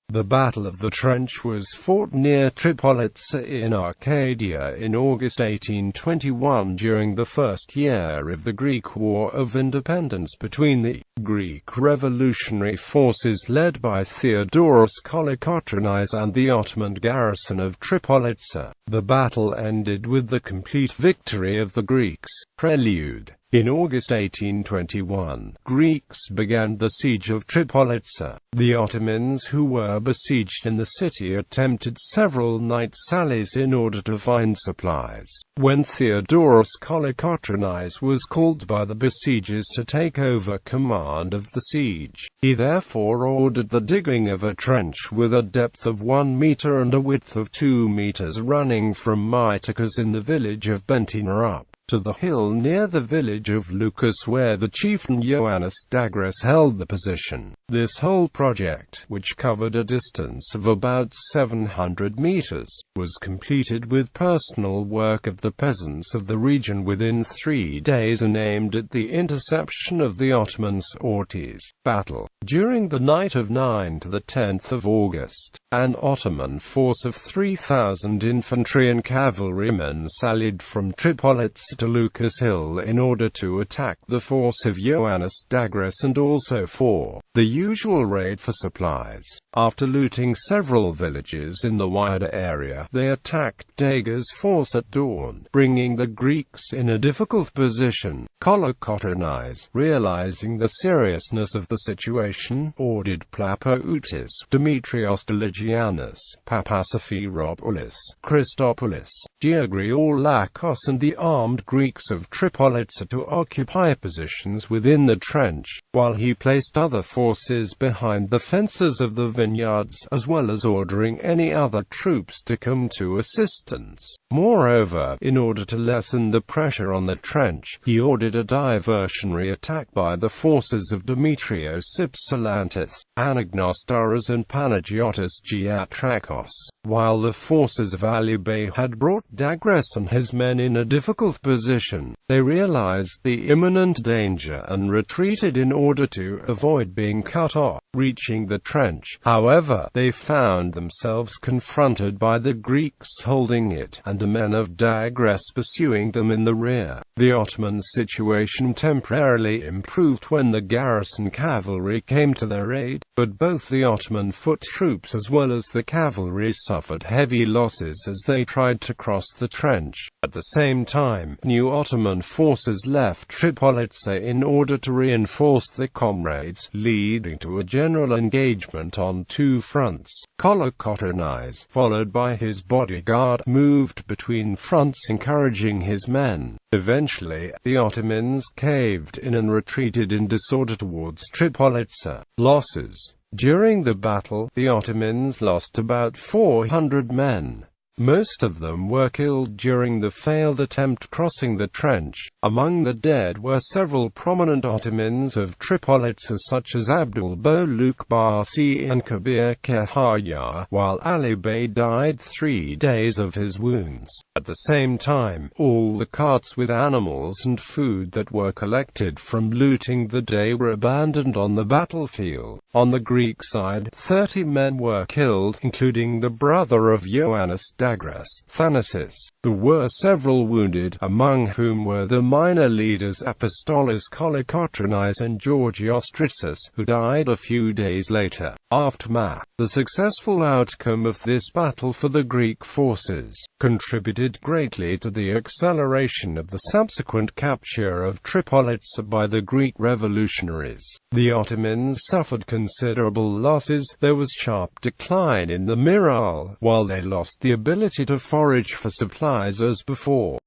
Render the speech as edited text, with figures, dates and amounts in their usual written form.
The Battle of the Trench was fought near Tripolitsa in Arcadia in August 1821 during the first year of the Greek War of Independence between the Greek revolutionary forces led by Theodoros Kolokotronis and the Ottoman garrison of Tripolitsa. The battle ended with the complete victory of the Greeks. Prelude. In August 1821, Greeks began the siege of Tripolitsa. The Ottomans who were besieged in the city attempted several night sallies in order to find supplies. When Theodoros Kolokotronis was called by the besiegers to take over command of the siege, he therefore ordered the digging of a trench with a depth of 1 meter and a width of 2 meters running from Mytikas in the village of Bentina up to the hill near the village of Lucas where the chieftain Ioannis held the position. This whole project, which covered a distance of about 700 meters, was completed with personal work of the peasants of the region within 3 days and aimed at the interception of the Ottoman sorties. Battle. During the night of 9 to the 10th of August, an Ottoman force of 3,000 infantry and cavalrymen sallied from Tripolitsa to Lucas Hill in order to attack the force of Ioannis and also for the usual raid for supplies. After looting several villages in the wider area, they attacked Dagger's force at dawn, bringing the Greeks in a difficult position. Kolokotronis, realizing the seriousness of the situation, ordered Plapoutis, Demetrios Deligianus, Papasophiropoulos, Christopoulos, Georgiolakos and the armed Greeks of Tripolitsa to occupy positions within the trench, while he placed other forces behind the fences of the vineyards, as well as ordering any other troops to come to assistance. Moreover, in order to lessen the pressure on the trench, he ordered a diversionary attack by the forces of Demetrios Ypsilantis, Anagnostaras and Panagiotis Giatrakos, while the forces of Alybay had brought Dagres and his men in a difficult position. They realized the imminent danger and retreated in order to avoid being cut off. Reaching the trench, however, they found themselves confronted by the Greeks holding it, and the men of Dagres pursuing them in the rear. The Ottoman situation temporarily improved when the garrison cavalry came to their aid, but both the Ottoman foot troops as well as the cavalry suffered heavy losses as they tried to cross the trench. At the same time, new Ottoman forces left Tripolitsa in order to reinforce their comrades, leading to a general engagement on 2 fronts. Kolokotronis, followed by his bodyguard, moved between fronts encouraging his men. Eventually, the Ottomans caved in and retreated in disorder towards Tripolitsa. Losses. During the battle, the Ottomans lost about 400 men. Most of them were killed during the failed attempt crossing the trench. Among the dead were several prominent Ottomans of Tripolitsa such as Abdul Boluk Barsi and Kabir Kefaya, while Ali Bey died 3 days of his wounds. At the same time, all the carts with animals and food that were collected from looting the day were abandoned on the battlefield. On the Greek side, 30 men were killed, including the brother of Ioannis Thanasis. There were several wounded, among whom were the minor leaders Apostolos Kolokotronis and Georgios Tritsis, who died a few days later. Aftermath. The successful outcome of this battle for the Greek forces contributed greatly to the acceleration of the subsequent capture of Tripolitsa by the Greek revolutionaries. The Ottomans suffered considerable losses. There was sharp decline in the morale, while they lost the ability to forage for supplies as before.